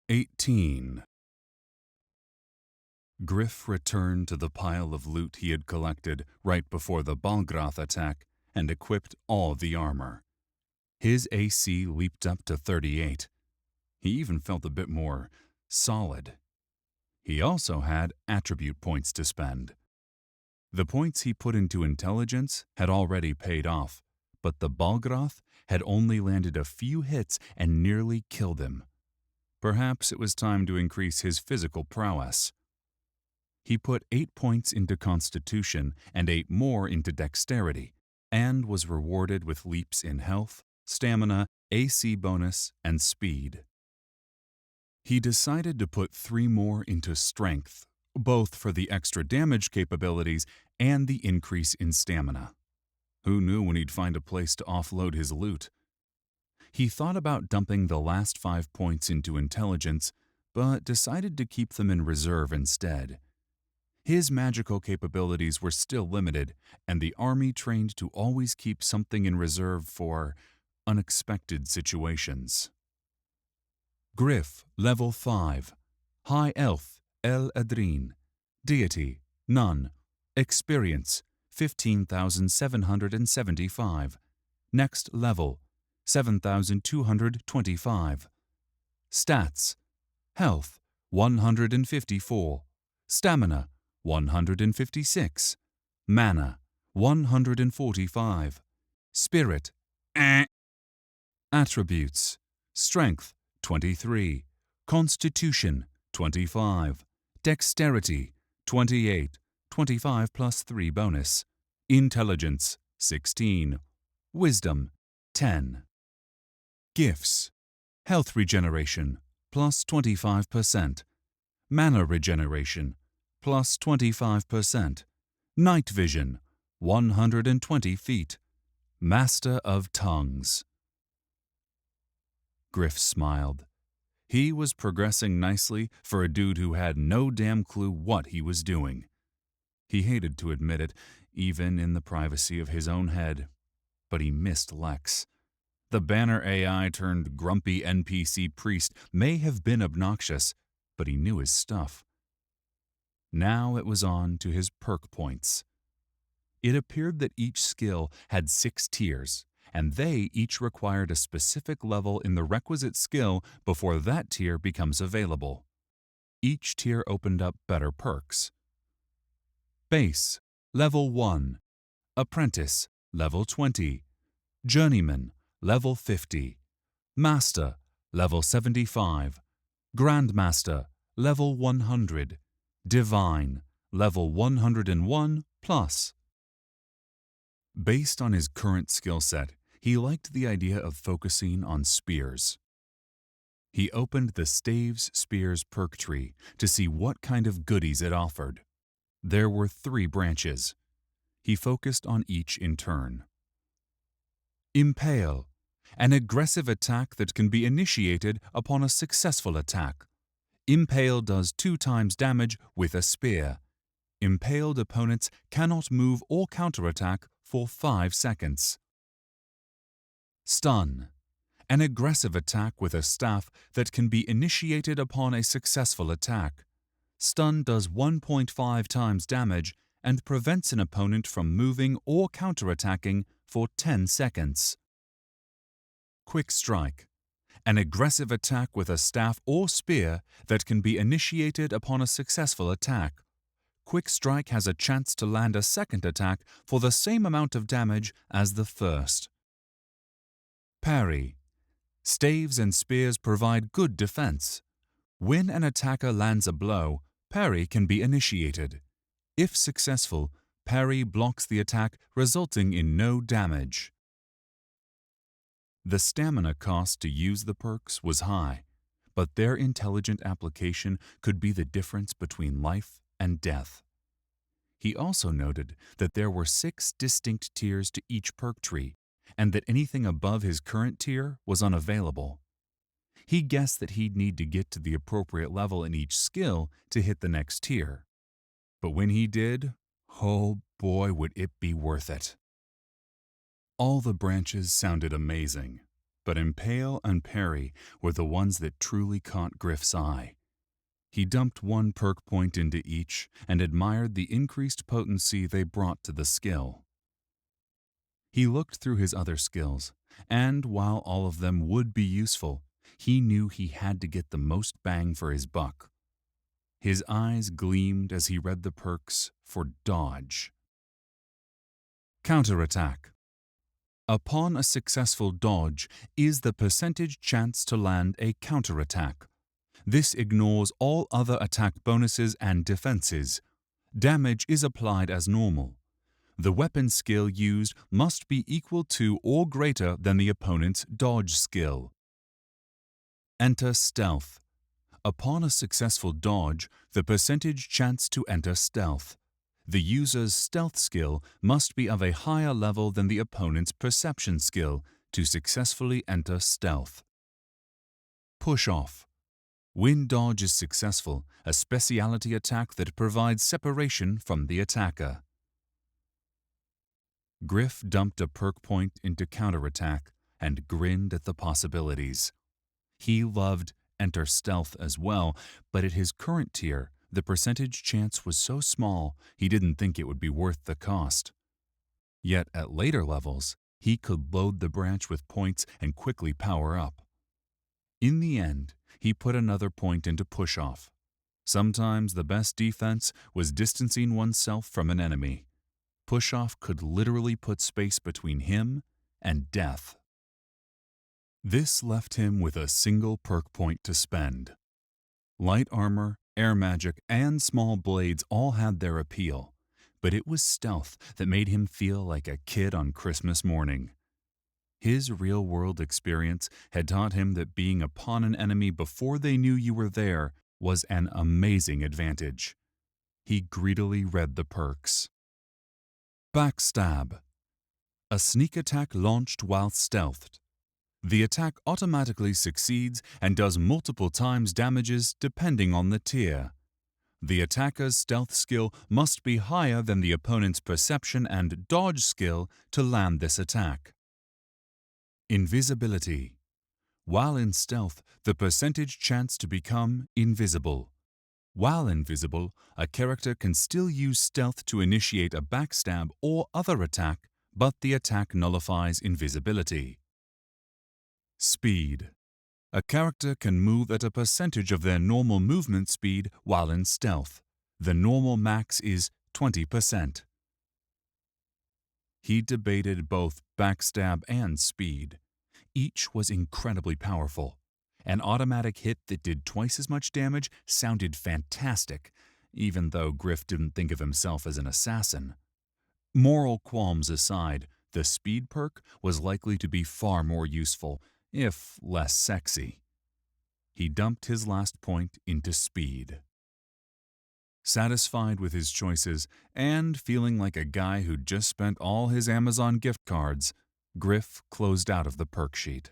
18. Gryph returned to the pile of loot he had collected right before the Balgrath attack and equipped all the armor. His AC leaped up to 38. He even felt a bit more solid. He also had attribute points to spend. The points he put into intelligence had already paid off, but the Balgrath had only landed a few hits and nearly killed him. Perhaps it was time to increase his physical prowess. He put 8 points into Constitution and 8 more into Dexterity, and was rewarded with leaps in health, stamina, AC bonus, and speed. He decided to put 3 more into Strength, both for the extra damage capabilities and the increase in stamina. Who knew when he'd find a place to offload his loot? He thought about dumping the last 5 points into Intelligence, but decided to keep them in reserve instead. His magical capabilities were still limited, and the army trained to always keep something in reserve for unexpected situations. Gryph, Level 5. High Elf, El Adrien. Deity, None. Experience, 15,775. Next level, 7,225. Stats: Health, 154. Stamina, 156. Mana, 145. Spirit, Attributes: Strength, 23. Constitution, 25. Dexterity, 28. 25 plus 3 bonus. Intelligence, 16. Wisdom, 10. Gifts: Health regeneration, plus 25%. Mana regeneration, plus 25%. Night vision, 120 feet. Master of Tongues. Gryph smiled. He was progressing nicely for a dude who had no damn clue what he was doing. He hated to admit it, even in the privacy of his own head, but he missed Lex. The banner AI turned grumpy NPC priest may have been obnoxious, but he knew his stuff. Now it was on to his perk points. It appeared that each skill had 6 tiers, and they each required a specific level in the requisite skill before that tier becomes available. Each tier opened up better perks. Base, Level 1. Apprentice, Level 20. Journeyman, Level 50. Master, Level 75. Grandmaster, Level 100. Divine, Level 101 plus. Based on his current skill set, he liked the idea of focusing on spears. He opened the Staves Spears perk tree to see what kind of goodies it offered. There were 3 branches. He focused on each in turn. Impale, an aggressive attack that can be initiated upon a successful attack. Impale does 2 times damage with a spear. Impaled opponents cannot move or counterattack for 5 seconds. Stun, an aggressive attack with a staff that can be initiated upon a successful attack. Stun does 1.5 times damage and prevents an opponent from moving or counterattacking for 10 seconds. Quick Strike, an aggressive attack with a staff or spear that can be initiated upon a successful attack. Quick Strike has a chance to land a second attack for the same amount of damage as the first. Parry. Staves and spears provide good defense. When an attacker lands a blow, parry can be initiated. If successful, parry blocks the attack, resulting in no damage. The stamina cost to use the perks was high, but their intelligent application could be the difference between life and death. He also noted that there were 6 distinct tiers to each perk tree, and that anything above his current tier was unavailable. He guessed that he'd need to get to the appropriate level in each skill to hit the next tier. But when he did, oh boy would it be worth it. All the branches sounded amazing. but Impale and Parry were the ones that truly caught Gryph's eye. He dumped one perk point into each and admired the increased potency they brought to the skill. He looked through his other skills, and while all of them would be useful, he knew he had to get the most bang for his buck. His eyes gleamed as he read the perks for dodge. Counterattack. Upon a successful dodge is the percentage chance to land a counterattack. This ignores all other attack bonuses and defenses. Damage is applied as normal. The weapon skill used must be equal to or greater than the opponent's dodge skill. Enter stealth. Upon a successful dodge, the percentage chance to enter stealth. The user's stealth skill must be of a higher level than the opponent's perception skill to successfully enter stealth. Push off. When dodge is successful, a specialty attack that provides separation from the attacker. Gryph dumped a perk point into counterattack and grinned at the possibilities. He loved enter stealth as well, but at his current tier, the percentage chance was so small he didn't think it would be worth the cost. Yet at later levels, he could load the branch with points and quickly power up. In the end, he put another point into push-off. Sometimes the best defense was distancing oneself from an enemy. Push-off could literally put space between him and death. This left him with a single perk point to spend. Light armor, air magic, and small blades all had their appeal, but it was stealth that made him feel like a kid on Christmas morning. His real-world experience had taught him that being upon an enemy before they knew you were there was an amazing advantage. He greedily read the perks. Backstab. A sneak attack launched while stealthed. The attack automatically succeeds and does multiple times damages depending on the tier. The attacker's stealth skill must be higher than the opponent's perception and dodge skill to land this attack. Invisibility. While in stealth, the percentage chance to become invisible. While invisible, a character can still use stealth to initiate a backstab or other attack, but the attack nullifies invisibility. Speed. A character can move at a percentage of their normal movement speed while in stealth. The normal max is 20%. He debated both backstab and speed. Each was incredibly powerful. An automatic hit that did twice as much damage sounded fantastic, even though Gryph didn't think of himself as an assassin. Moral qualms aside, the speed perk was likely to be far more useful, if less sexy. He dumped his last point into speed. Satisfied with his choices and feeling like a guy who'd just spent all his Amazon gift cards, Gryph closed out of the perk sheet.